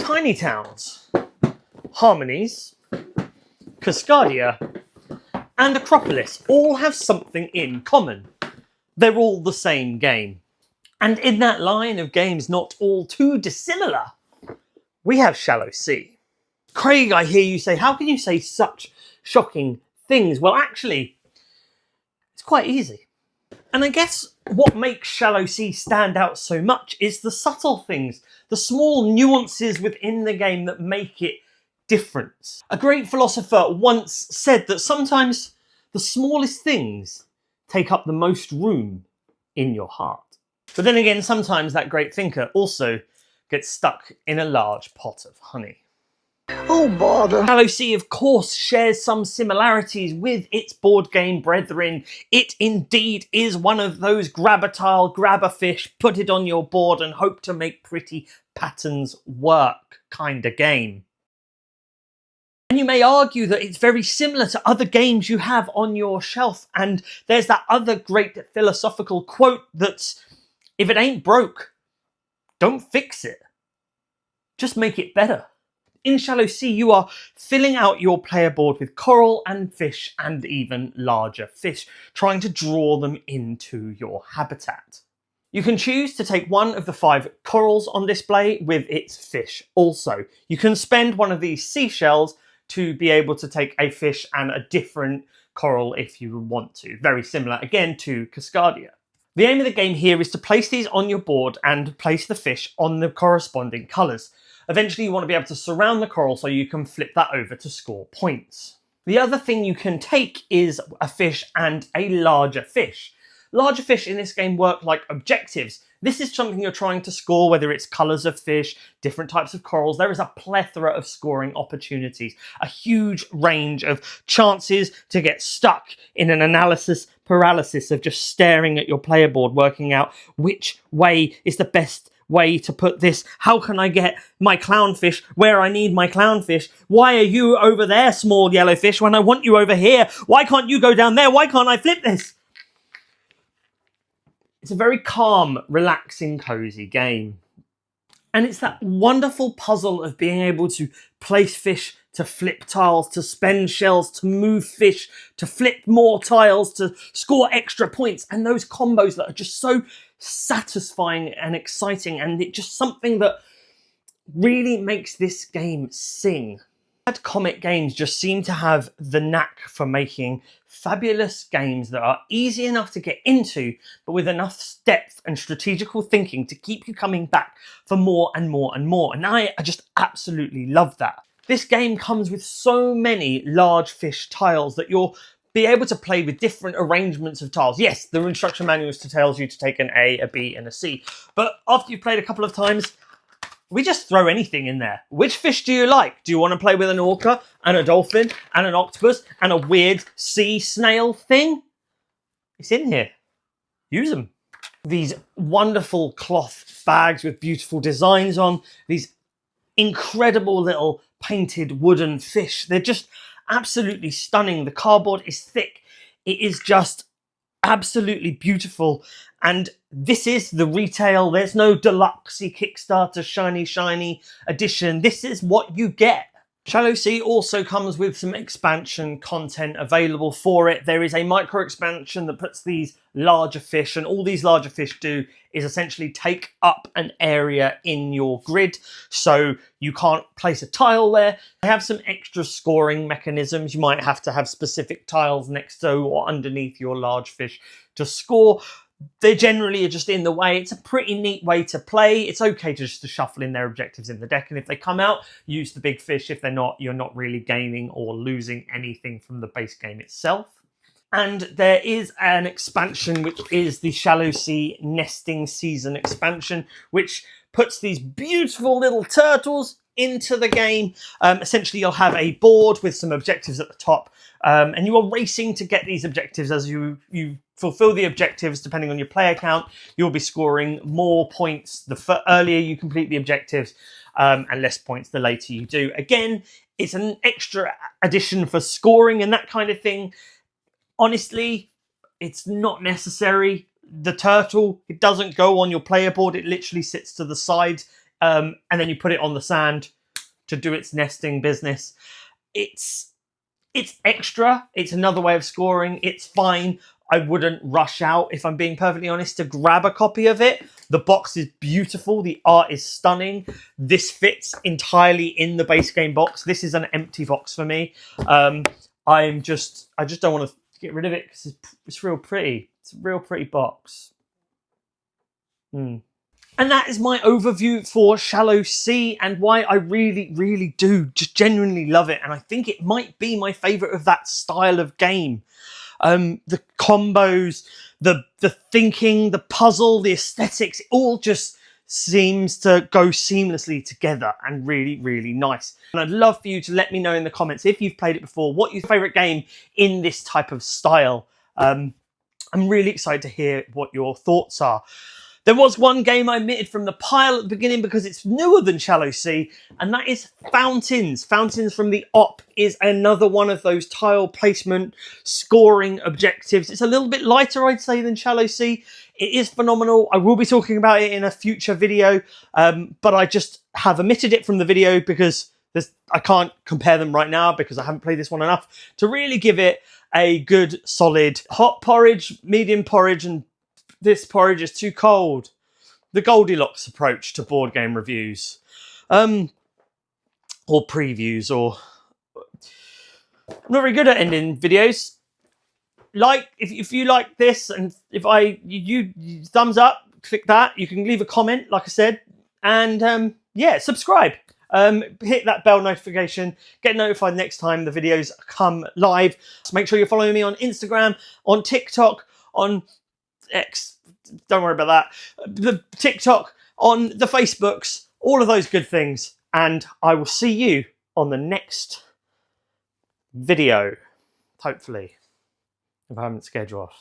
Tiny Towns, Harmonies, Cascadia, and Acropolis all have something in common. They're all the same game. And in that line of games not all too dissimilar, we have Shallow Sea. Craig, I hear you say, how can you say such shocking things? Well, actually, it's quite easy. And I guess what makes Shallow Sea stand out so much is the subtle things, the small nuances within the game that make it different. A great philosopher once said that sometimes the smallest things take up the most room in your heart. But then again, sometimes that great thinker also gets stuck in a large pot of honey. Oh, bother. Shallow Sea, of course, shares some similarities with its board game brethren. It indeed is one of those grab a tile, grab a fish, put it on your board and hope to make pretty patterns work kind of game. And you may argue that it's very similar to other games you have on your shelf. And there's that other great philosophical quote that's, if it ain't broke, don't fix it. Just make it better. In Shallow Sea, you are filling out your player board with coral and fish and even larger fish, trying to draw them into your habitat. You can choose to take one of the 5 corals on display with its fish also. You can spend one of these seashells to be able to take a fish and a different coral if you want to. Very similar, again, to Cascadia. The aim of the game here is to place these on your board and place the fish on the corresponding colours. Eventually you want to be able to surround the coral so you can flip that over to score points. The other thing you can take is a fish and a larger fish. Larger fish in this game work like objectives. This is something you're trying to score, whether it's colours of fish, different types of corals. There is a plethora of scoring opportunities, a huge range of chances to get stuck in an analysis paralysis of just staring at your player board, working out which way is the best way to put this. How can I get my clownfish where I need my clownfish? Why are you over there, small yellow fish, when I want you over here? Why can't you go down there? Why can't I flip this? It's a very calm, relaxing, cozy game. And it's that wonderful puzzle of being able to place fish, to flip tiles, to spend shells, to move fish, to flip more tiles, to score extra points, and those combos that are just so satisfying and exciting, and it's just something that really makes this game sing. Comet games just seem to have the knack for making fabulous games that are easy enough to get into, but with enough depth and strategical thinking to keep you coming back for more and more and more. And I just absolutely love that. This game comes with so many large fish tiles that you'll be able to play with different arrangements of tiles. Yes, the instruction manual tells you to take an A, a B, and a C. But after you've played a couple of times, we just throw anything in there. Which fish do you like? Do you want to play with an orca and a dolphin and an octopus and a weird sea snail thing? It's in here. Use them. These wonderful cloth bags with beautiful designs on. These incredible little painted wooden fish. They're just absolutely stunning. The cardboard is thick. It is just absolutely beautiful. And this is the retail. There's no deluxe-y Kickstarter shiny edition. This is what you get. Shallow Sea also comes with some expansion content available for it. There is a micro expansion that puts these larger fish, and all these larger fish do is essentially take up an area in your grid, so you can't place a tile there. They have some extra scoring mechanisms. You might have to have specific tiles next to or underneath your large fish to score. They generally are just in the way. It's a pretty neat way to play. It's okay to just to shuffle in their objectives in the deck, and if they come out, use the big fish. If they're not, you're not really gaining or losing anything from the base game itself. And there is an expansion, which is the Shallow Sea Nesting Season expansion, which puts these beautiful little turtles into the game. Essentially, you'll have a board with some objectives at the top, and you are racing to get these objectives. As you fulfill the objectives, depending on your player count, you'll be scoring more points the earlier you complete the objectives, and less points the later you do. Again, it's an extra addition for scoring and that kind of thing. Honestly, it's not necessary. The turtle, it doesn't go on your player board. It literally sits to the side and then you put it on the sand to do its nesting business. It's extra. It's another way of scoring. It's fine. I wouldn't rush out, if I'm being perfectly honest, to grab a copy of it. The box is beautiful. The art is stunning. This fits entirely in the base game box. This is an empty box for me. I just don't want to get rid of it because it's real pretty. It's a real pretty box. And that is my overview for Shallow Sea and why I really, really do just genuinely love it. And I think it might be my favourite of that style of game. The combos, the thinking, the puzzle, the aesthetics, it all just seems to go seamlessly together and really, really nice. And I'd love for you to let me know in the comments if you've played it before, what your favourite game in this type of style. I'm really excited to hear what your thoughts are. There was one game I omitted from the pile at the beginning because it's newer than Shallow Sea, and that is Fountains. Fountains from the Op is another one of those tile placement scoring objectives. It's a little bit lighter, I'd say, than Shallow Sea. It is phenomenal. I will be talking about it in a future video, but I just have omitted it from the video because I can't compare them right now because I haven't played this one enough to really give it a good, solid hot porridge, medium porridge, and this porridge is too cold. The Goldilocks approach to board game reviews. Or previews, or... I'm not very good at ending videos. If you like this, and if you thumbs up, click that. You can leave a comment, like I said. And yeah, subscribe. Hit that bell notification. Get notified next time the videos come live. So make sure you're following me on Instagram, on TikTok, on X, don't worry about that, the TikTok, on the Facebooks, all of those good things, and I will see you on the next video, hopefully, if I haven't scared you off.